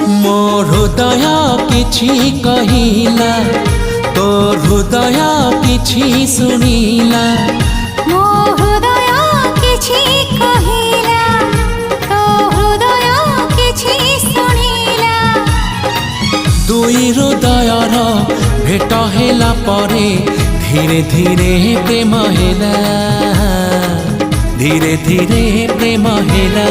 मो हृदय किछि कहिला तो हृदय किछि सुनिला। मो हृदय किछि कहिला तो हृदय किछि सुनिला। दुई हृदयर भेट हेला परे धीरे धीरे प्रेम हेला, धीरे धीरे प्रेम हेला।